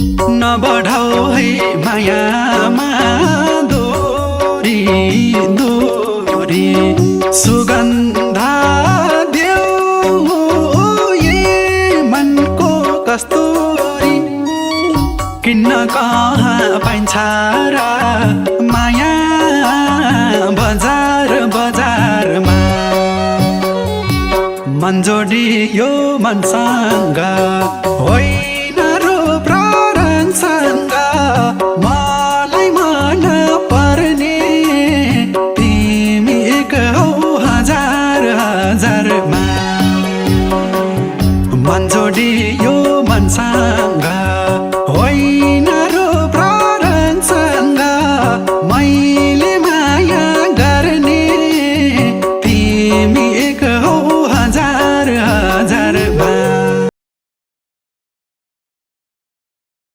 नबढाऊ है मायामा दोरी दोरी सुगन्धा देऊ ये मनको कस्तुरी किन्न कहाँ पाइन्छ र माया बजार बजारमा मन जोडियो मनसँग